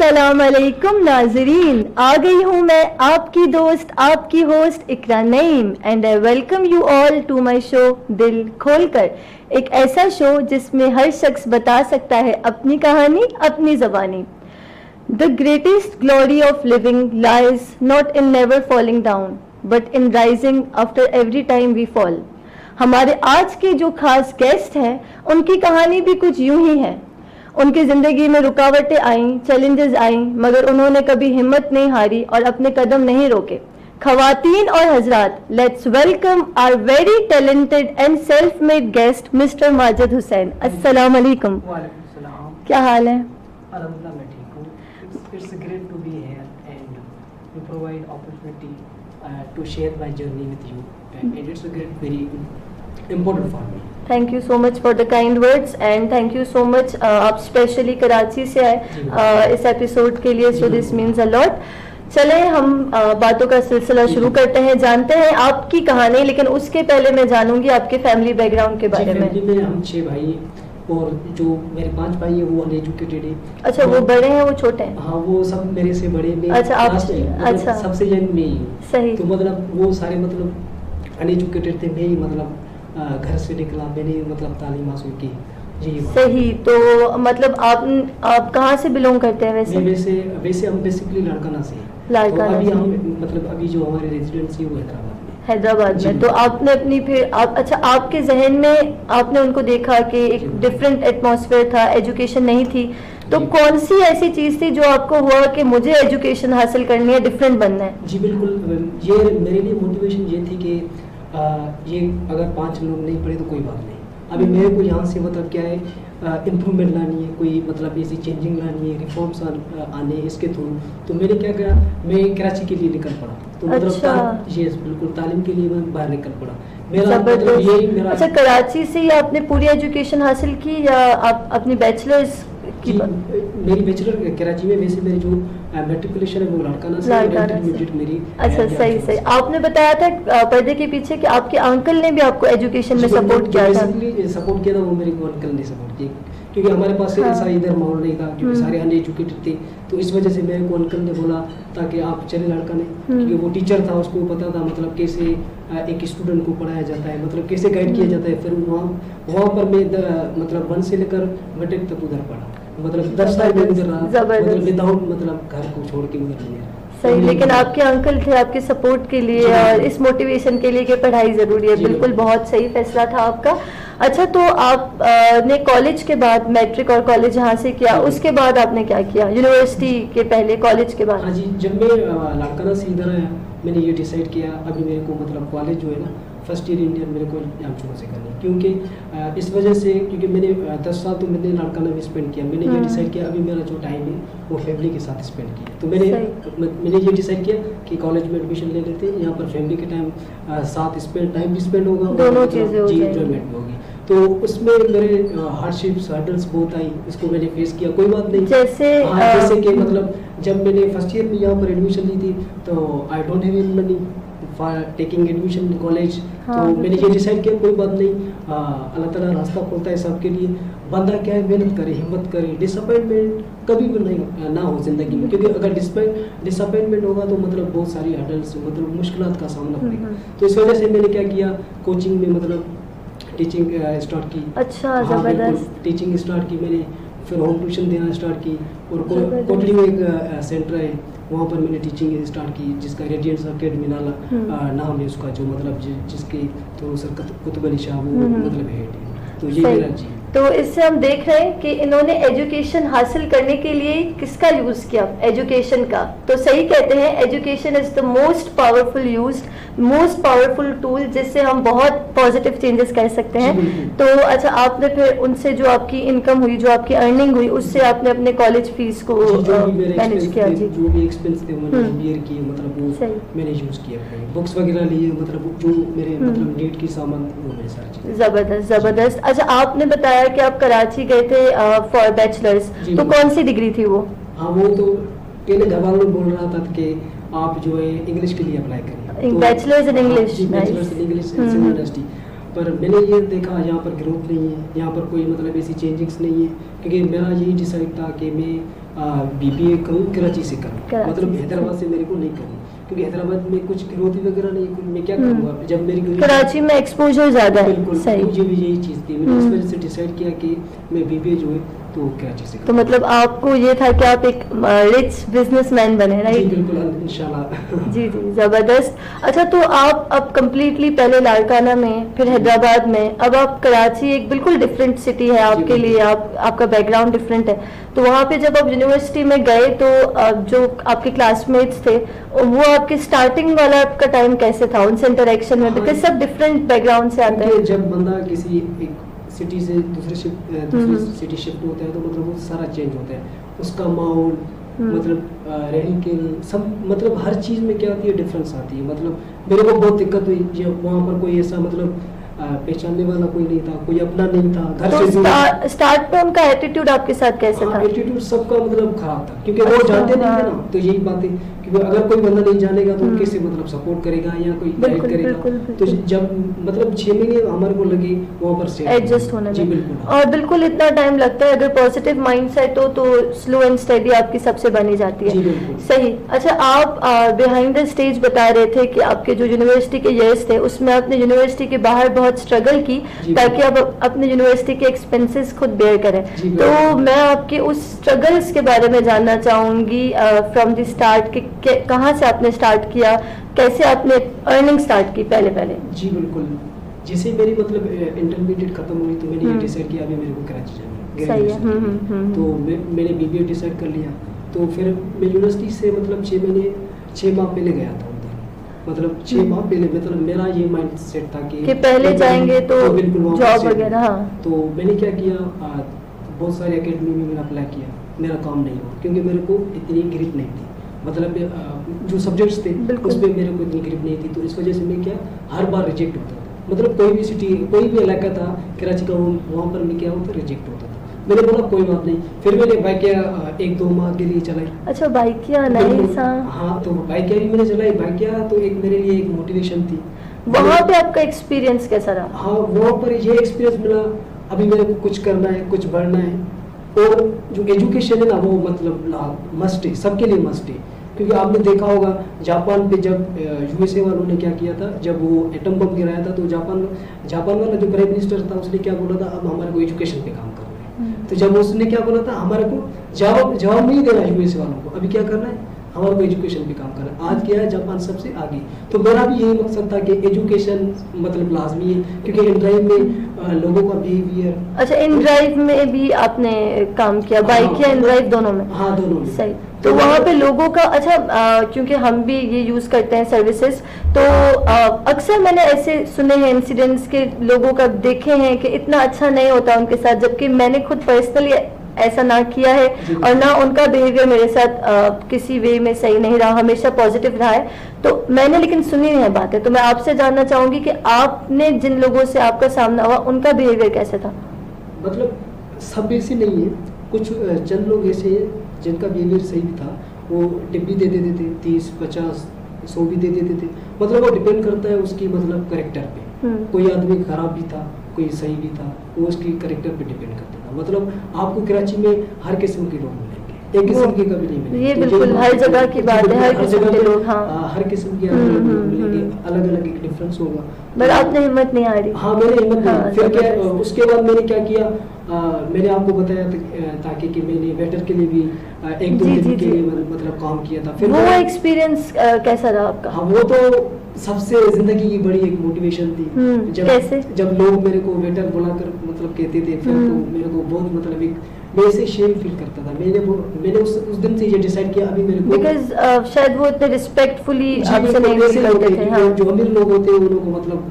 अस्सलाम वालेकुम नाजरीन, आ गई हूँ मैं आपकी दोस्त आपकी host Iqra Naeem and I welcome you all to my show दिल खोलकर। एक ऐसा शो जिसमें हर शख्स बता सकता है अपनी कहानी अपनी ज़बानी। The greatest glory of living lies not in never falling down but in rising after every time we fall. हमारे आज के जो खास गेस्ट हैं उनकी कहानी भी कुछ यूं ही है। उनकी ज़िंदगी में रुकावटें आईं, चैलेंजेस आईं, मगर उन्होंने कभी हिम्मत नहीं हारी और अपने कदम नहीं रोके। ख़वातीन और हजरात, let's welcome our very talented and self made guest mister Majid Hussain. अस्सलाम वालेकुम। वालेकुम सलाम। क्या हाल है? अल्हम्दुलिल्लाह मैं ठीक हूँ। It's great to be here and you provide opportunity to share my journey with you and it's a great very important for me. Thank you so much for the kind words and thank you so much. आप specially Karachi से आए इस episode के लिए, so this means a lot. चले हम बातों का सिलसिला शुरू करते हैं, जानते हैं आपकी कहानी, लेकिन उसके पहले मैं जानूंगी आपके फैमिली बैकग्राउंड के बारे में। फैमिली में हम 6 भाई और जो मेरे 5 भाई है वो अनएजुकेटेड है। अच्छा, वो बड़े हैं वो छोटे हैं? हाँ, वो सब मेरे से बड़े में। अच्छा, आप अच्छा सबसे यंग में ही हूँ। सही। तो मतलब वो सारे मतलब अनएजुकेटेड थे, मैं ही मतलब घर से निकला, मैंने मतलब तालीम हासिल की। जी सही। तो मतलब आप कहाँ से बिलोंग करते हैं वैसे? वैसे हम बेसिकली लाड़काना से हैं। लाड़काना तो अभी से। हम मतलब अभी जो हमारे रेजिडेंसी वो हैदराबाद में। तो आपने अपनी फिर अच्छा, आपके जहन में आपने उनको देखा कि एक डिफरेंट एटमॉस्फेयर था, एजुकेशन नहीं थी, तो कौन सी ऐसी चीज़ थी जो आपको हुआ कि मुझे एजुकेशन हासिल करनी है, डिफरेंट बनना है? जी बिल्कुल, ये मेरे लिए मोटिवेशन ये थी कि ये अगर 5 लोग नहीं पढ़े तो कोई बात नहीं, अभी मेरे को यहाँ से मतलब क्या है इम्प्रूवमेंट लानी है, कोई मतलब ऐसी चेंजिंग लानी है, रिफॉर्म्स आने इसके थ्रू। तो मैंने क्या करा, मैं कराची के लिए निकल पड़ा। तो मतलब ये बिल्कुल तालीम के लिए मैं बाहर निकल पड़ा। मेरा मतलब यही मेरा। अच्छा, कराची से ही आपने पूरी एजुकेशन हासिल की या आप अपनी बैचलर्स की? मेरी बैचलर कराची में, वैसे मेरी जो मैट्रिकुलेशन है वो लाड़काना से, इंटरमीडिएट मेरी। अच्छा, सही सही। आपने बताया था पर्दे के पीछे कि आपके अंकल ने भी आपको एजुकेशन में सपोर्ट किया था। सपोर्ट किया था वो मेरे को अंकल ने सपोर्ट किया, क्योंकि हमारे पास ऐसा इधर माहौल नहीं था, क्योंकि सारे अनएजुकेटेड थे। तो इस वजह से मेरे को अंकल ने बोला ताकि आप चले लाड़काने, क्योंकि वो टीचर था, उसको पता था मतलब कैसे एक स्टूडेंट को पढ़ाया जाता है, मतलब कैसे गाइड किया जाता है। फिर वहाँ पर मैं मतलब 1 से लेकर मैट्रिक तक उधर पढ़ा, मतलब 10 साल में उधर रहा, मतलब विदाउट मतलब घर को छोड़ के उधर नहीं रहा। सही। लेकिन आपके अंकल थे आपके सपोर्ट के लिए और इस मोटिवेशन के लिए कि पढ़ाई ज़रूरी है। बिल्कुल, बहुत सही फैसला था आपका। अच्छा, तो आप ने कॉलेज के बाद मैट्रिक और कॉलेज यहाँ से किया, उसके बाद आपने क्या किया यूनिवर्सिटी के पहले, कॉलेज के बाद? हाँ जी, जब मैं लाड़काना से इधर आया मैंने ये डिसाइड किया अभी मेरे को मतलब कॉलेज जो है ना फर्स्ट ईयर इंडियन मेरे को जामचूड़ा से करनी, क्योंकि इस वजह से क्योंकि मैंने 10 साल तो मैंने लाड़काना में स्पेंड किया। मैंने ये डिसाइड किया अभी मेरा जो टाइम है वो फैमिली के साथ स्पेंड किया। तो मैंने ये डिसाइड किया कि कॉलेज में एडमिशन ले लेते हैं, यहाँ पर फैमिली के साथ टाइम भी स्पेंड होगा, दोनों चीज़ें जी एंजॉयमेंट भी होगी। तो उसमें मेरे हार्डशिप्स हर्डल्स बहुत आई, इसको मैंने फेस किया, कोई बात नहीं। जैसे कि मतलब जब मैंने फर्स्ट ईयर में यहाँ पर एडमिशन ली थी तो I don't have any money for taking admission in college. तो मैंने ये डिसाइड किया कोई बात नहीं, अल्लाह ताला रास्ता खोलता है सबके लिए। बंदा क्या है, मेहनत करे, हिम्मत करे, डिसअपॉइंटमेंट कभी भी नहीं ना हो जिंदगी में, क्योंकि अगर डिसअपॉइंटमेंट होगा तो मतलब बहुत सारी हर्डल्स मतलब मुश्किलात का सामना पड़ेगा। तो इस वजह से मैंने क्या किया, कोचिंग में मतलब टीचिंग स्टार्ट की। अच्छा, जबरदस्त। टीचिंग स्टार्ट की मैंने, फिर होम ट्यूशन देना स्टार्ट की, और कोटली में एक सेंटर है वहाँ पर मैंने टीचिंग स्टार्ट की, जिसका रेडियंस अकेडमी नाम है उसका, जो मतलब जिसके थ्रू सर कुतुब अली शाह वो मतलब हेड है। तो ये मेरा जी। तो इससे हम देख रहे हैं कि इन्होंने एजुकेशन हासिल करने के लिए किसका यूज किया, एजुकेशन का। तो सही कहते हैं education is the most powerful tool जिससे हम बहुत पॉजिटिव चेंजेस कर सकते हैं। तो अच्छा, आपने फिर उनसे जो आपकी इनकम हुई, जो आपकी अर्निंग हुई, उससे आपने अपने कॉलेज फीस को मैनेज किया? जी, जो भी एक्सपेंस थे मैंने किए, मतलब वो मैंने यूज किया, बुक्स वगैरह लिए, मतलब जो मेरे मतलब नीड की सामान वो मेरे साथ। जबरदस्त जबरदस्त। अच्छा, आपने बताया कि आप कराची गए थे फॉर बैचलर्स, तो कौन सी डिग्री थी वो? हाँ, वो तो पहले घर वालों ने बोल रहा था कि आप जो है इंग्लिश के लिए अप्लाई करिए, bachelors in English. Bachelors in English university. पर मैंने ये देखा यहाँ पर ग्रोथ नहीं है, यहाँ पर कोई मतलब ऐसी चेंजिंग्स नहीं है, क्योंकि मेरा यही डिसाइड था कि मैं BBA करूँ कराची से करूँ, मतलब हैदराबाद से मेरे को नहीं करनी, क्योंकि हैदराबाद में कुछ ग्रोथ वगैरह नहीं, मैं क्या करूँगा जब मेरी कराची में एक्सपोजर ज़्यादा है। बिल्कुल, मुझे भी यही चीज़ थी, मैंने इस वजह से डिसाइड किया कि मैं BBA जो है तो कराची से। तो मतलब आपको ये था कि आप एक रिच बिजनेसमैन बने, राइट? जी बिल्कुल, इंशाल्लाह। जी जी, ज़बरदस्त। अच्छा, तो आप अब कम्प्लीटली पहले लाड़काना में, फिर हैदराबाद में, अब आप कराची, एक बिल्कुल डिफरेंट सिटी है आपके लिए, आपका बैकग्राउंड डिफरेंट है, तो वहाँ पे जब आप यूनिवर्सिटी में गए तो जो आपके क्लासमेट्स थे वो आपके स्टार्टिंग वाला आपका टाइम कैसे था उनसे इंटरेक्शन में? बिकॉज सब डिफरेंट बैकग्राउंड से आते हैं। जब बंदा किसी एक सिटी से दूसरी सिटी शिफ्ट होता है तो मतलब वो सारा चेंज होता है, उसका माहौल, मतलब रहने के सब, मतलब हर चीज़ में क्या आती है, डिफरेंस आती है। मतलब मेरे को बहुत दिक्कत हुई जब वहाँ पर कोई ऐसा मतलब पहचानने वाला कोई नहीं था, कोई अपना नहीं था। घर तो से स्टार्ट में उनका एटीट्यूड आपके साथ कैसे था? एटीट्यूड सबका मतलब खराब था, क्योंकि वो जानते नहीं थे ना, तो यही बात है, क्योंकि अगर कोई बंदा नहीं जानेगा तो कैसे मतलब सपोर्ट करेगा या कोई गाइड करेगा। तो जब मतलब 6 महीने हमारे को लगे वहाँ पर एडजस्ट होने में। बिल्कुल, और बिल्कुल इतना टाइम लगता है, अगर पॉजिटिव माइंडसेट हो तो स्लो एंड स्टेडी आपकी सबसे बनी जाती है। सही। अच्छा, आप बिहाइंड द स्टेज बता रहे थे कि आपके जो यूनिवर्सिटी के ईयर्स थे उसमें आपने यूनिवर्सिटी के बाहर बहुत स्ट्रगल की ताकि आप अपने यूनिवर्सिटी के एक्सपेंसेस खुद बेयर करें। तो मैं आपके उस स्ट्रगल्स के बारे में जानना चाहूंगी फ्रॉम द स्टार्ट कि कहाँ से आपने स्टार्ट किया, कैसे आपने अर्निंग स्टार्ट की पहले? जी बिल्कुल, जैसे मेरी मतलब इंटरमीडिएट खत्म हुई तो मैंने ये डिसाइड किया अभी मेरे को कराची जाना है। सही है। तो मैंने BBA डिसाइड कर लिया, तो फिर मैं यूनिवर्सिटी से मतलब 6 माह पहले गया था उधर, मतलब 6 माह पहले, मतलब मेरा ये माइंड सेट था कि पहले जाएंगे तो बिल्कुल जॉब वगैरह। तो मैंने क्या किया, बहुत सारी अकेडमी में मैंने अप्लाई किया, मेरा काम नहीं हुआ क्योंकि मेरे को इतनी ग्रिप नहीं थी, मतलब जो सब्जेक्ट्स थे उस पर मेरे को इतनी ग्रिप नहीं थी, तो इस वजह से मैं क्या हर बार रिजेक्ट होता था। मतलब कोई भी सिटी, कोई भी इलाका था कराची का, वहाँ पर मैं क्या होता, रिजेक्ट होता था। मैंने बोला कोई बात नहीं, फिर मैंने बाइकिया 1-2 माह के लिए चलाई। अच्छा, बाइकिया नहीं? हाँ, तो बाइकिया भी मैंने चलाई। बाइकिया तो एक मेरे लिए एक मोटिवेशन थी। वहाँ पे आपका एक्सपीरियंस कैसा रहा? हाँ, वहाँ पर ये एक्सपीरियंस मिला, अभी मेरे को कुछ करना है, कुछ बढ़ना है, और जो एजुकेशन है ना वो मतलब मस्ट है, सबके लिए मस्ट है। क्योंकि आपने देखा होगा जापान पे जब USA वालों ने क्या किया था, जब वो एटम बम गिराया था, तो जापान वाला जो प्राइम मिनिस्टर था उसने क्या बोला था, अब हमारे को एजुकेशन पे काम करना है। तो जब उसने क्या बोला था, हमारे को जवाब नहीं देना USA वालों को, अभी क्या करना है, हमारे को एजुकेशन पे काम करना है। आज क्या है, जापान सबसे आगे। तो मेरा भी यही मकसद था कि एजुकेशन मतलब लाजमी है, क्योंकि इन ड्राइव में लोगों का बिहेवियर। अच्छा, इन ड्राइव में भी आपने काम किया, बाइक या इन ड्राइव दोनों में? हाँ, दोनों में। सही। तो वहाँ पे लोगों का, अच्छा क्योंकि हम भी ये यूज करते हैं सर्विसेज, तो अक्सर मैंने ऐसे सुने हैं इंसिडेंट्स के, लोगों का देखे हैं कि इतना अच्छा नहीं होता उनके साथ, जबकि मैंने खुद पर्सनली ऐसा ना किया है और ना उनका बिहेवियर मेरे साथ किसी वे में सही नहीं रहा, हमेशा पॉजिटिव रहा है। तो मैंने लेकिन सुनी है बातें, तो मैं आपसे जानना चाहूंगी कि आपने जिन लोगों से आपका सामना हुआ उनका बिहेवियर कैसे था? मतलब सब ऐसे नहीं है, कुछ चंद लोग ऐसे हैं जिनका बिहेवियर सही भी था, वो टिप भी दे देते थे, 30, 50, 100 भी दे देते थे। मतलब वो डिपेंड करता है उसकी मतलब करेक्टर पे। कोई आदमी खराब भी था, कोई सही भी था, वो उसकी करेक्टर पे डिपेंड करता था। मतलब आपको कराची में हर किस्म के लोग मिलेंगे, एक किस्म के कभी नहीं मिलेंगे। ये बिल्कुल हर जगह की बात है, हर किस्म के लोग, हाँ हर किस्म के मिलेंगे, अलग अलग एक डिफरेंस होगा। पर आपने हिम्मत नहीं हारी? हाँ, मैंने हिम्मत नहीं। फिर क्या, उसके बाद मैंने क्या किया, मैंने आपको बताया ताकि कि मैंने वेटर के लिए भी 1-2 दिन के लिए मतलब काम किया था। फिर वो एक्सपीरियंस कैसा रहा आपका? हाँ, वो तो सबसे जिंदगी की बड़ी एक मोटिवेशन थी। कैसे? जब लोग मेरे को वेटर बुलाकर मतलब कहते थे, फिर तो मेरे को बहुत मतलब एक मैं ऐसे शेम फील करता था। मैंने उस दिन से ये डिसाइड किया, अभी मेरे को बिकॉज शायद वो इतने रिस्पेक्टफुली आपसे नहीं करते थे। हाँ। जो अमीर लोग होते हैं उनको मतलब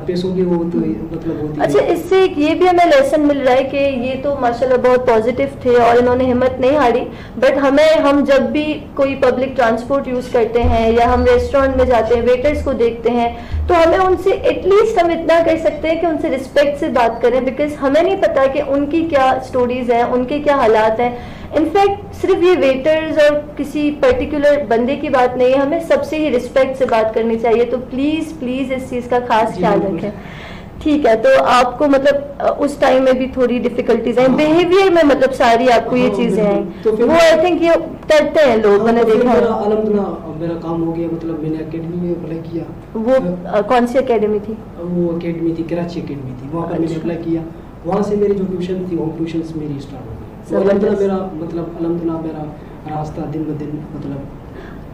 पैसों की वो तो मतलब होती है। अच्छा, इससे ये भी हमें लेसन मिल रहा है कि ये तो माशाल्लाह बहुत पॉजिटिव थे और इन्होंने हिम्मत नहीं हारी, बट हम जब भी कोई पब्लिक ट्रांसपोर्ट यूज करते हैं या हम रेस्टोरेंट में जाते हैं, वेटर्स को देखते हैं, तो हमें उनसे एटलीस्ट हम इतना कर सकते हैं कि उनसे रिस्पेक्ट से बात करें, बिकॉज हमें नहीं पता कि उनकी क्या स्टोरीज हैं, उनके क्या हालात हैं। इनफैक्ट सिर्फ ये वेटर्स और किसी पर्टिकुलर बंदे की बात नहीं है, हमें सबसे ही रिस्पेक्ट से बात करनी चाहिए। तो प्लीज प्लीज इस चीज का खास ख्याल रखें। ठीक है, तो आपको मतलब उस टाइम में भी थोड़ी डिफिकल्टीज हैं, बिहेवियर में मतलब सारी आपको ये चीजें हैं, तो वो आई थिंक ये करते हैं लोग, मैंने देखा है। अल्हम्दुलिल्लाह मेरा काम हो गया, मतलब मैंने एकेडमी में अप्लाई किया। वो कौन सी एकेडमी थी? वो एकेडमी थी, कराची एकेडमी थी, वहाँ पर मैंने अप्लाई किया। वहाँ से मेरी जो ट्यूशन थी, वो ट्यूशन मेरी स्टार्ट हो गई। अल्हम्दुलिल्लाह मेरा मतलब अल्हम्दुलिल्लाह मेरा रास्ता दिन ब दिन मतलब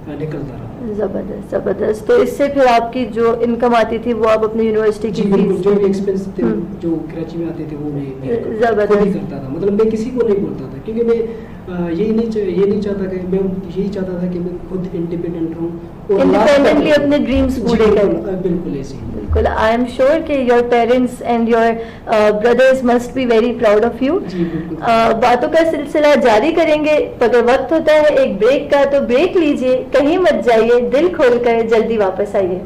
निकलता रहा। जबरदस्त जबरदस्त। तो इससे फिर आपकी जो इनकम आती थी वो आप अपनी यूनिवर्सिटी की फीस, जो भी एक्सपेंस थे जो कराची में आते थे वो मैं खुद ही करता था, मतलब मैं किसी को नहीं बोलता था, क्योंकि मैं ये नहीं चाहता कि मैं यही चाहता था कि मैं खुद इंडिपेंडेंट रहूं और इंडिपेंडेंटली अपने ड्रीम्स पूरे करें। बिल्कुल ऐसे बिल्कुल। आई एम श्योर कि your parents and your brothers must be very proud of you. बातों का सिलसिला जारी करेंगे, अगर वक्त होता है एक ब्रेक का तो ब्रेक लीजिए, कहीं मत जाइए, दिल खोलकर जल्दी वापस आइए।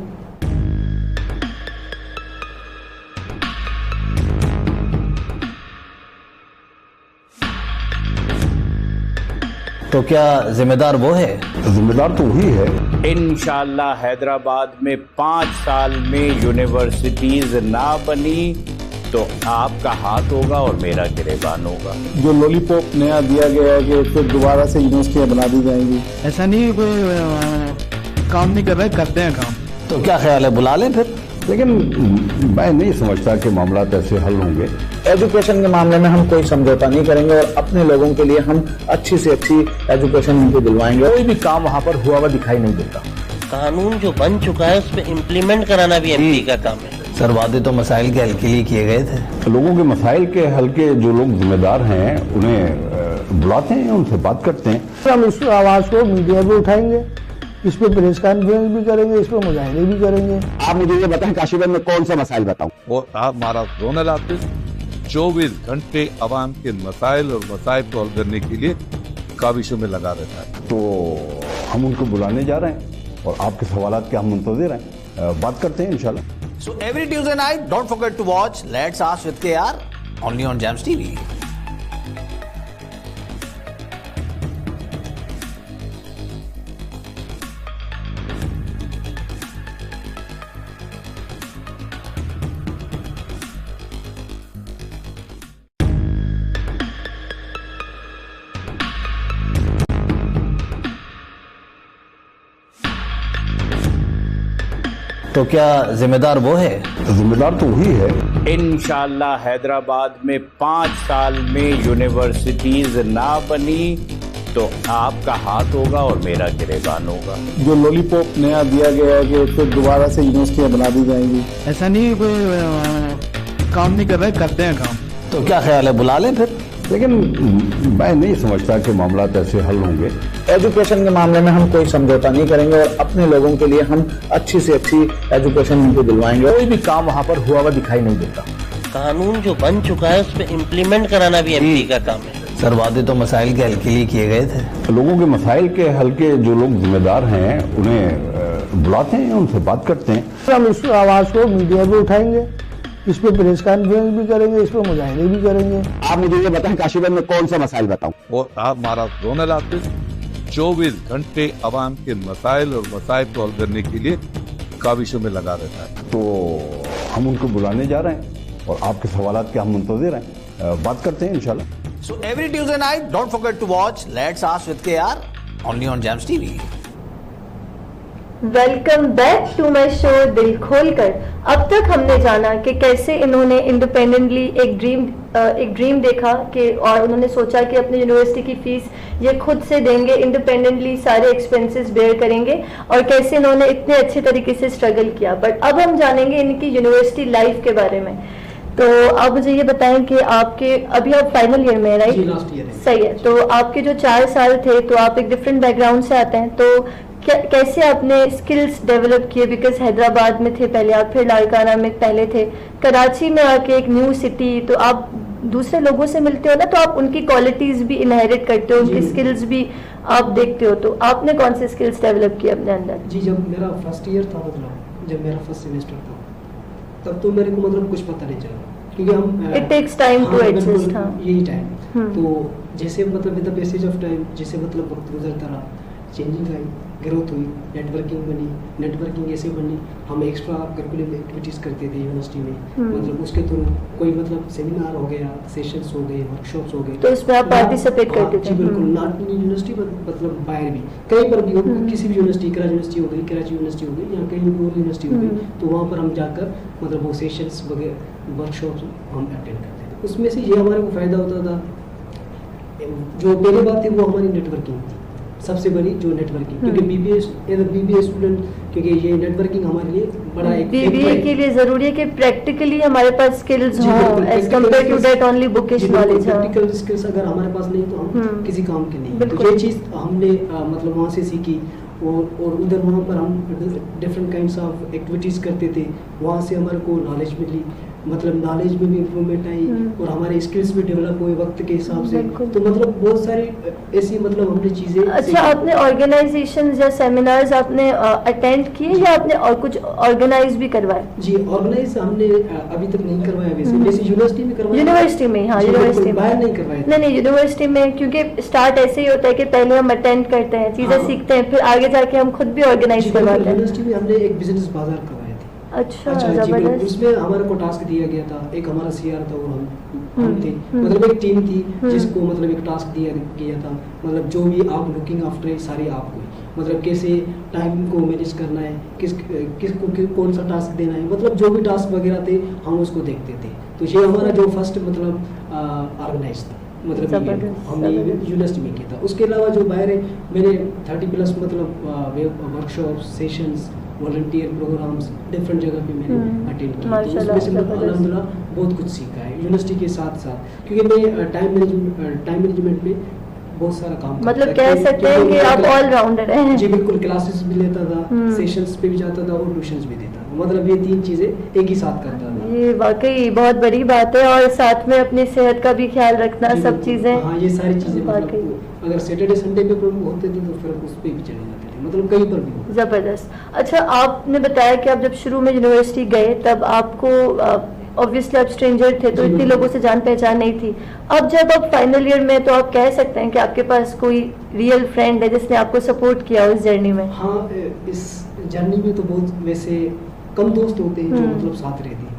तो क्या जिम्मेदार वो है? जिम्मेदार तो वही है। इंशाअल्लाह हैदराबाद में 5 साल में यूनिवर्सिटीज ना बनी तो आपका हाथ होगा और मेरा गिरेबान होगा। जो लॉलीपॉप नया दिया गया है कि फिर दोबारा से यूनिवर्सिटियाँ बना दी जाएंगी, ऐसा नहीं, कोई काम नहीं कर रहे, करते हैं काम। तो क्या ख्याल है, बुला लें फिर? लेकिन मैं नहीं समझता कि मामला ऐसे हल होंगे। एजुकेशन के मामले में हम कोई समझौता नहीं करेंगे और अपने लोगों के लिए हम अच्छी से अच्छी एजुकेशन उनको दिलवाएंगे। कोई भी काम वहाँ पर हुआ दिखाई नहीं देता। कानून जो बन चुका है उस पर इम्प्लीमेंट कराना भी एमपी का काम है। सर वादे तो मसाइल के हल के लिए किए गए थे। लोगों के मसाइल के हल के जो लोग जिम्मेदार हैं उन्हें बुलाते हैं, उनसे बात करते हैं। हम इस आवाज को मीडिया पे उठाएंगे, इस पे प्रेस कॉन्फ्रेंस भी करेंगे, इस पे मुजाहिरे भी करेंगे। आप मुझे ये बताएं काशीगंज में कौन सा मसाइल बताऊं? और आप हमारा जोनल ऑफिस 24 घंटे अवाम के मसाइल और मसाइल को हल करने के लिए काविशों में लगा रहता है। तो हम उनको बुलाने जा रहे हैं और आपके सवालात के हम मुंतज़िर हैं, बात करते हैं इंशाल्लाह। So every Tuesday night, don't forget to watch Let's Ask with KR only on Jams TV. तो क्या जिम्मेदार वो है? जिम्मेदार तो वही है। इंशाअल्लाह हैदराबाद में 5 साल में यूनिवर्सिटीज ना बनी तो आपका हाथ होगा और मेरा गिरेबान होगा। जो लॉलीपॉप नया दिया गया है कि फिर दोबारा से यूनिवर्सिटियाँ बना दी जाएंगी, ऐसा नहीं, कोई काम नहीं कर रहे, करते हैं काम। तो क्या ख्याल है, बुला लें फिर? लेकिन मैं नहीं समझता कि मामला ऐसे हल होंगे। एजुकेशन के मामले में हम कोई समझौता नहीं करेंगे और अपने लोगों के लिए हम अच्छी से अच्छी एजुकेशन उनको दिलवाएंगे। कोई भी काम वहाँ पर हुआ दिखाई नहीं देता। कानून जो बन चुका है उस पर इम्प्लीमेंट कराना भी एमपी का काम है। सर वादे तो मसाइल के हल के लिए किए गए थे। लोगों के मसाइल के हल के जो लोग जिम्मेदार हैं उन्हें बुलाते हैं, उनसे बात करते हैं। हम इस आवाज को मीडिया पे उठाएंगे, इस पे प्रेस कॉन्फ्रेंस भी करेंगे, इस पे मुजाहिरे भी करेंगे। आप मुझे ये बताएं काशीगंज में कौन सा मसाइल बताऊं? और आप हमारा जोनल ऑफिस 24 घंटे अवाम के मसाइल और मसाइल को हल करने के लिए काविशों में लगा रहता है। तो हम उनको बुलाने जा रहे हैं और आपके सवालात के हम मुंतज़िर हैं, बात करते हैं इंशाल्लाह। So every Tuesday night, don't forget to watch Let's Ask with KR only on Jams TV. Welcome back to my show दिल खोलकर। अब तक हमने जाना कि कैसे इन्होंने इंडिपेंडेंटली एक ड्रीम देखा कि और उन्होंने सोचा कि अपनी यूनिवर्सिटी की फीस ये खुद से देंगे, इंडिपेंडेंटली सारे एक्सपेंसेस बेयर करेंगे, और कैसे इन्होंने इतने अच्छे तरीके से स्ट्रगल किया। बट अब हम जानेंगे इनकी यूनिवर्सिटी लाइफ के बारे में। तो आप मुझे ये बताएं कि आपके अभी आप फाइनल ईयर में, राइट? लास्ट ईयर है। सही है। तो आपके जो 4 साल थे, तो आप एक डिफरेंट बैकग्राउंड से आते हैं, तो कैसे आपने स्किल्स डेवलप किए? बिकॉज हैदराबाद में थे पहले आप, फिर लाड़काना में पहले थे, कराची में आके एक न्यू सिटी, तो आप दूसरे लोगों से मिलते हो ना, तो आप उनकी क्वालिटीज भी इनहेरिट करते हो, उनकी स्किल्स भी आप देखते हो। तो आपने कौन से स्किल्स डेवलप किए अपने अंदर? जी, जब मेरा फर्स्ट ईयर था, मतलब जब मेरा फर्स्ट सेमेस्टर था, तब तो मेरे को मतलब कुछ पता नहीं चला, क्योंकि हम it takes time to adjust. यही टाइम। तो जैसे मतलब with the passage of time, जैसे मतलब वक्त गुजरता रहा, चेंजिंग आई, ग्रोथ हुई, नेटवर्किंग बनी, नेटवर्किंग ऐसे बनी, हम एक्स्ट्रा करिकुलर एक्टिविटीज़ करते थे यूनिवर्सिटी में, मतलब उसके थ्रू कोई मतलब सेमिनार हो गया, सेशंस हो गए, वर्कशॉप्स हो गए, तो उसमें आप पार्टिसिपेट करते थे? जी बिल्कुल, नॉट इन यूनिवर्सिटी मतलब बाहर भी कहीं पर भी हो, किसी भी यूनिवर्सिटी, कराची यूनिवर्सिटी हो गई या कहीं भी और यूनिवर्सिटी हो गई, तो वहाँ पर हम जाकर मतलब वो सेशंस वगैरह वर्कशॉप्स हम अटेंड करते थे। उसमें से ये हमारे को फ़ायदा होता था, जो पहली बात थी वो हमारी नेटवर्किंग थी, सबसे बड़ी जो नेटवर्किंग, क्योंकि बीबीए स्टूडेंट, क्योंकि ये नेटवर्किंग हमारे लिए बड़ा एक बीबीए के लिए जरूरी है कि प्रैक्टिकली हमारे पास स्किल्स हो as compare to that only bookish knowledge. Practical skills अगर हमारे पास नहीं तो हम किसी काम के नहीं। तो ये चीज़ हमने मतलब वहाँ से सीखी, और उधर वहाँ पर हम डिफरेंट काइंड्स ऑफ एक्टिविटीज़ करते थे, वहाँ से हमारे को नॉलेज मिली, मतलब नॉलेज में भी इम्प्रूवमेंट आई और हमारे स्किल्स भी डेवलप हुए वक्त के हिसाब से। तो मतलब बहुत सारी ऐसी मतलब हमने चीज़ें। अच्छा, आपने ऑर्गेनाइजेशन या सेमिनार्स आपने अटेंड किए या आपने और कुछ ऑर्गेनाइज भी करवाए? जी, ऑर्गेनाइज हमने अभी तक नहीं करवाया, वैसे यूनिवर्सिटी में करवाया। यूनिवर्सिटी में? हाँ, यूनिवर्सिटी में, बाहर नहीं करवाया। नहीं, यूनिवर्सिटी में, क्योंकि स्टार्ट ऐसे ही होता है कि पहले हम अटेंड करते हैं, चीजें सीखते हैं, फिर आगे जाके हम खुद भी ऑर्गेनाइज करवाते हैं। यूनिवर्सिटी में हमने एक बिजनेस बाजार करवाया था। अच्छा, जबरदस्त। उसमें हमारे को टास्क दिया गया था, एक हमारा सीआर था और हम थे, मतलब एक टीम थी जिसको मतलब एक टास्क दिया गया था, मतलब जो भी आप लुकिंग आफ्टर सारी आपको, मतलब कैसे टाइम को मैनेज करना है, किसको कौन सा टास्क देना है, मतलब जो भी टास्क वगैरह थे हम उसको देखते थे। तो ये हमारा जो फर्स्ट मतलब ऑर्गेनाइज था, मतलब हमने यूनिवर्सिटी में किया था। उसके अलावा जो बाहर है, मैंने 30+ मतलब workshop, sessions, volunteer programs different जगह पे मैंने अटेंड किए, तो उसमें से अल्हम्दुलिल्लाह बहुत कुछ सीखा है यूनिवर्सिटी के साथ साथ, क्योंकि मैं टाइम मैनेजमेंट में बहुत सारा काम, मतलब कह सकते हैं कि आप ऑलराउंडर हैं। जी बिल्कुल, क्लासेस भी लेता था, सेशंस पे भी जाता था और ट्यूशंस भी देता था, मतलब ये 3 चीजें एक ही साथ करता था। ये वाकई बहुत बड़ी बात है, और साथ में अपनी सेहत का भी ख्याल रखना, सब चीजें। हाँ, ये सारी चीजें मतलब अगर सैटरडे संडे पे प्रॉब्लम होते थे तो फिर उस पे भी चले जाते थे, मतलब कहीं पर भी हो। जबरदस्त। अच्छा, आपने बताया कि आप जब शुरू में यूनिवर्सिटी गए तब आपको ऑब्वियसली आप स्ट्रेंजर थे, तो इतने लोगों से जान पहचान नहीं थी। अब जब आप फाइनल ईयर में, तो आप कह सकते हैं कि आपके पास कोई रियल फ्रेंड है जिसने आपको सपोर्ट किया उस जर्नी में? हाँ, इस जर्नी में तो बहुत वैसे कम दोस्त होते हैं जो मतलब साथ रहते।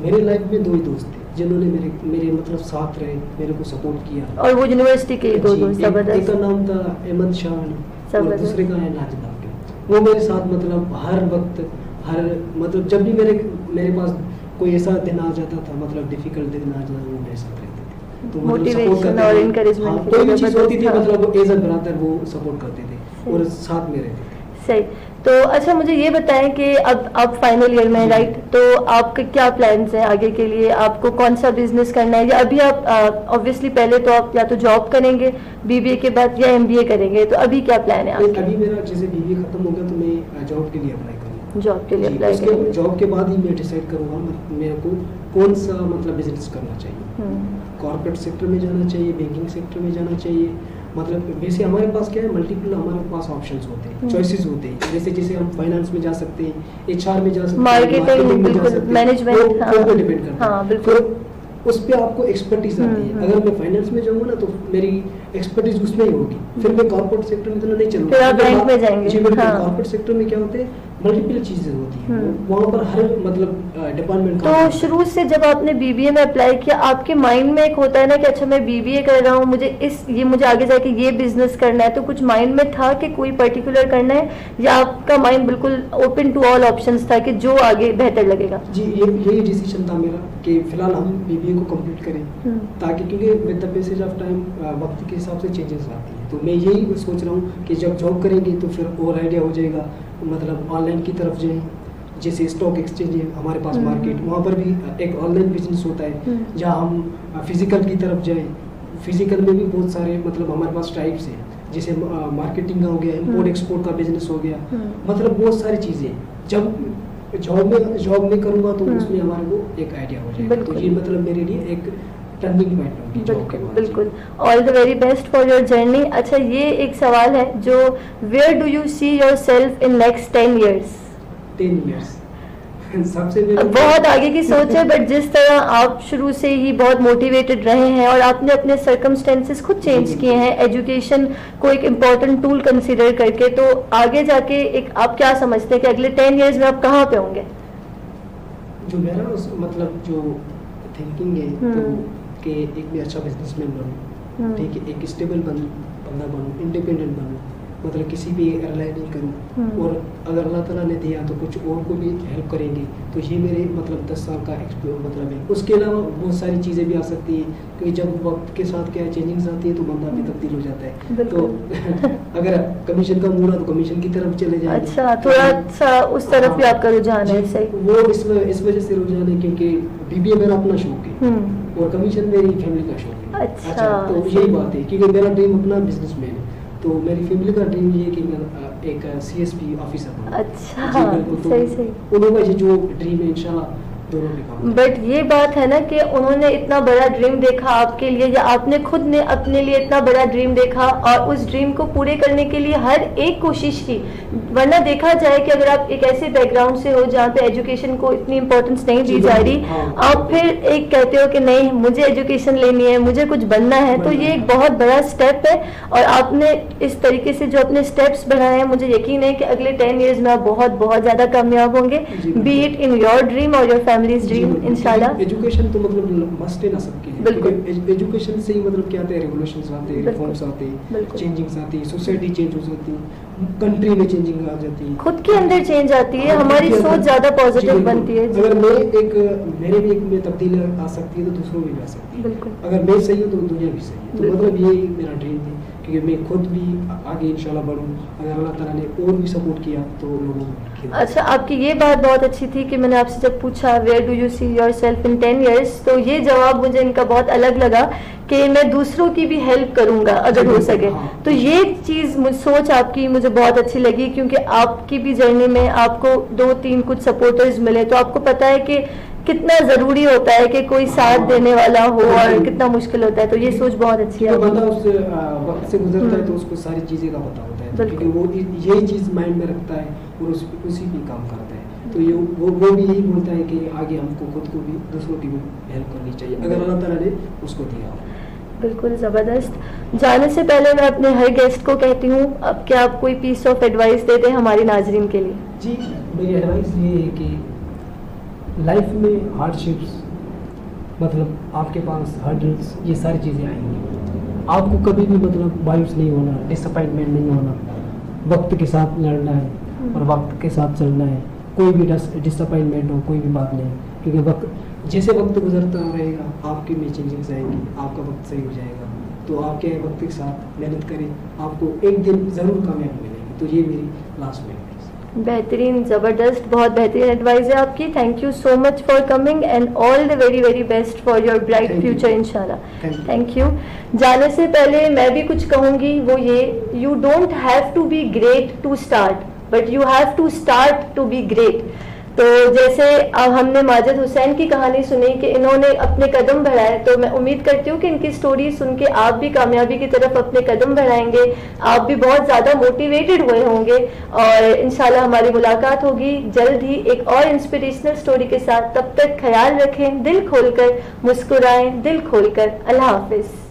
मेरे लाइफ में 2 ही दोस्त थे जिन्होंने मेरे मतलब साथ रहे, मेरे को सपोर्ट किया, और वो यूनिवर्सिटी के 2 दोस्त। जबरदस्त। एक का नाम था अहमद शाह और दूसरे का है नाजिब। वो मेरे साथ मतलब हर वक्त, हर मतलब जब भी मेरे पास कोई ऐसा दिन आ जाता था, मतलब डिफिकल्ट दिन आ जाता, वो मेरे साथ रहते थे, तो मोटिवेशन और एनकरेजमेंट, कोई भी चीज होती थी मतलब एज अ ब्रदर वो सपोर्ट करते थे और साथ में रहते थे। सही। तो अच्छा, मुझे ये बताएं कि अब आप फाइनल ईयर में, राइट, तो आपके क्या प्लान्स हैं आगे के लिए? आपको कौन सा बिजनेस करना है, या अभी आप ऑब्वियसली पहले तो आप या तो जॉब करेंगे बीबीए के बाद या एमबीए करेंगे, तो अभी क्या प्लान है आपका? अभी मेरा जैसे बीबीए खत्म हो गया तो मैं जॉब के लिए अप्लाई करूँगा। जॉब के लिए अप्लाई करेंगे? जॉब के बाद ही मैं डिसाइड करूँगा मेरे को कौन सा मतलब बिजनेस करना चाहिए, कॉर्पोरेट सेक्टर में जाना चाहिए, बैंकिंग सेक्टर में जाना चाहिए, मतलब वैसे हमारे पास क्या है, मल्टीपल हमारे पास ऑप्शंस होते हैं, चॉइसेस होते हैं, जैसे हम फाइनेंस में जा सकते हैं, एचआर में जा सकते हैं, मार्केटिंग में जा सकते हैं, मैनेजमेंट, हाँ डिपेंड करता है। हाँ बिल्कुल, उस पे आपको एक्सपर्टीज आती है। अगर मैं फाइनेंस में जाऊंगा ना तो मेरी एक्सपर्टीज उसमें ही होगी, फिर मैं कॉर्पोरेट सेक्टर में तो नहीं चलूंगा, फिर आप बैंक में जाएंगे। जी बिल्कुल, कॉर्पोरेट सेक्टर में क्या होते हैं, मल्टीपल चीजें होती हैं, वहाँ पर हर मतलब डिपार्टमेंट। तो शुरू से जब आपने बीबीए में अप्लाई किया, आपके माइंड में एक होता है ना कि अच्छा मैं बीबीए कर रहा हूँ, मुझे आगे जाके ये बिजनेस करना है, तो कुछ माइंड में था कि कोई पर्टिकुलर करना है, या आपका माइंड बिल्कुल ओपन टू ऑल ऑप्शंस था कि जो आगे बेहतर लगेगा? जी, यही डिसीजन था मेरा कि फिलहाल हम बीबीए को कंप्लीट करें, ताकि क्योंकि with the passage of time वक्त के हिसाब से चेंजेस आती है, तो मैं यही सोच रहा हूँ कि जब जॉब करेंगे तो फिर और आइडिया हो जाएगा, मतलब ऑनलाइन की तरफ जाएं, जैसे स्टॉक एक्सचेंज है हमारे पास मार्केट, वहाँ पर भी एक ऑनलाइन बिजनेस होता है, जहाँ हम फिजिकल की तरफ जाएं, फिजिकल में भी बहुत सारे मतलब हमारे पास टाइप्स हैं, जैसे मार्केटिंग का हो गया, इम्पोर्ट एक्सपोर्ट का बिजनेस हो गया, मतलब बहुत सारी चीज़ें जब जॉब में करूँगा तो उसमें हमारे को एक आइडिया हो जाएगा, तो ये मतलब मेरे लिए एक टर्निंग पॉइंट होगी जॉब के बाद। बिल्कुल, all the very best for your journey. अच्छा, ये एक सवाल है जो, where do you see yourself in next 10 years? 10 years सबसे बहुत आगे की सोच है, बट जिस तरह आप शुरू से ही बहुत मोटिवेटेड रहे हैं और आपने अपने सर्कमस्टेंसेस खुद चेंज किए हैं एजुकेशन को एक इम्पोर्टेंट टूल कंसीडर करके, तो आगे जाके एक आप क्या समझते हैं कि अगले 10 इयर्स में आप कहाँ पे होंगे? जो मेरा मतलब जो थिंकिंग है तो कि एक भी अच्छा बिजनेसमैन बनूं, ठीक है, एक स्टेबल बंदा बनूं, इंडिपेंडेंट बनूं, मतलब किसी भी रिलाई नहीं करूं, और अगर अल्लाह ताला ने दिया तो कुछ और को भी हेल्प करेंगे। तो ये मेरे मतलब 10 साल का मतलब है। उसके अलावा बहुत सारी चीज़ें भी आ सकती हैं, क्योंकि जब वक्त के साथ क्या चेंजिंग्स आती है तो बंदा भी तब्दील हो जाता है। तो अगर कमीशन का मूड है तो कमीशन की तरफ चले जाए। अच्छा, थोड़ा सा उस तरफ भी आपका रुझान है? सही, वो इस वजह से रुझान है क्योंकि BBA मेरा अपना शौक है और कमीशन मेरी फैमिली का शौक है। अच्छा, तो यही बात है, क्योंकि मेरा ड्रीम अपना बिजनेसमैन है, तो मेरी फैमिली का ड्रीम ये है कि मैं एक CSP ऑफिसर बनूं। अच्छा, सही। उन्होंने जो ड्रीम है इंशाल्लाह दोनों के काम। बट ये बात है ना कि उन्होंने इतना बड़ा ड्रीम देखा आपके लिए, या आपने खुद ने अपने लिए इतना बड़ा ड्रीम देखा और उस ड्रीम को पूरे करने के लिए हर एक कोशिश की। वरना देखा जाए कि अगर आप एक ऐसे बैकग्राउंड से हो जहाँ पे एजुकेशन को इतनी इम्पोर्टेंस नहीं दी जा रही, आप फिर एक कहते हो कि नहीं मुझे एजुकेशन लेनी है, मुझे कुछ बनना है, तो ये एक बहुत बड़ा स्टेप है। और आपने इस तरीके से जो अपने स्टेप्स बढ़ाए हैं, मुझे यकीन है कि अगले 10 इयर्स में आप बहुत बहुत ज्यादा कामयाब होंगे, B it in your dream और योर फैमिलीज ड्रीम इंशाल्लाह। एजुकेशन तो मतलब मस्ट है ना सबके लिए। बिल्कुल, एजुकेशन से ही मतलब क्या आते हैं, रेवोल्यूशंस आते हैं, रिफॉर्म्स आते हैं, चेंजिंग्स आती है, सोसाइटी चेंज हो जाती है, कंट्री में चेंजिंग आ जाती है, खुद के अंदर चेंज आती है, हमारी सोच ज्यादा पॉजिटिव बनती है। अगर मेरे भी एक में तब्दीली आ सकती है तो दूसरों में भी आ सकती है। बिल्कुल, अगर मैं सही हूँ तो दुनिया भी सही है। तो मतलब ये मेरा ड्रीम है, क्योंकि मैं खुद भी आगे इंशाल्लाह बढ़ूँ। अगर अल्लाह ताला ने और भी सपोर्ट किया तो लोगों को। अच्छा, आपकी ये बात बहुत अच्छी थी कि मैंने आपसे जब पूछा where do you see yourself in 10 years, तो ये जवाब मुझे इनका बहुत अलग लगा कि मैं दूसरों की भी हेल्प करूंगा अगर हो सके। तो ये चीज़ सोच आपकी मुझे बहुत अच्छी लगी, क्योंकि आपकी भी जर्नी में आपको 2-3 कुछ सपोर्टर्स मिले, तो आपको पता है कि कितना ज़रूरी होता है कि कोई साथ देने वाला हो और कितना मुश्किल होता है। तो ये सोच बहुत अच्छी है। बंदा उस वक्त से गुजरता है तो उसको सारी चीज़ें का पता होता है, क्योंकि वो यही चीज़ माइंड में रखता है और उसी पे काम करता है। तो ये वो भी यही बोलता है कि आगे हमको खुद को भी दूसरों की भी हेल्प करनी चाहिए अगर अल्लाह ताला ने उसको दिया। बिल्कुल ज़बरदस्त। जाने से पहले मैं अपने हर गेस्ट को कहती हूँ, अब क्या आप कोई पीस ऑफ एडवाइस देते हैं हमारे नाजरीन के लिए? जी, मेरी एडवाइस ये है कि लाइफ में हार्डशिप्स मतलब आपके पास हर्डल्स ये सारी चीज़ें आएंगी। आपको कभी भी मतलब मायूस नहीं होना, डिसअपॉइंटमेंट नहीं होना, वक्त के साथ लड़ना है और वक्त के साथ चलना है। कोई भी डिसअपॉइंटमेंट हो, कोई भी बात नहीं, क्योंकि वक्त जैसे वक्त गुजरता रहेगा आपके में चेंजिंग्स आएंगी, आपका वक्त सही हो जाएगा। तो आपके वक्त के साथ मेहनत करें, आपको एक दिन ज़रूर कामयाबी मिलेगी। तो ये मेरी लास्ट में बेहतरीन, ज़बरदस्त, बहुत बेहतरीन एडवाइस है आपकी। Thank you so much for coming and all the very very best for your bright future इंशाल्लाह। Thank you. जाने से पहले मैं भी कुछ कहूँगी, वो ये, you don't have to be great to start but you have to start to be great. तो जैसे अब हमने माजिद हुसैन की कहानी सुनी कि इन्होंने अपने कदम बढ़ाए, तो मैं उम्मीद करती हूँ कि इनकी स्टोरी सुन के आप भी कामयाबी की तरफ अपने कदम बढ़ाएंगे, आप भी बहुत ज़्यादा मोटिवेटेड हुए होंगे और इंशाल्लाह हमारी मुलाकात होगी जल्द ही एक और इंस्पिरेशनल स्टोरी के साथ। तब तक ख्याल रखें, दिल खोलकर मुस्कुराएं, दिल खोलकर। अल्लाह हाफिज़।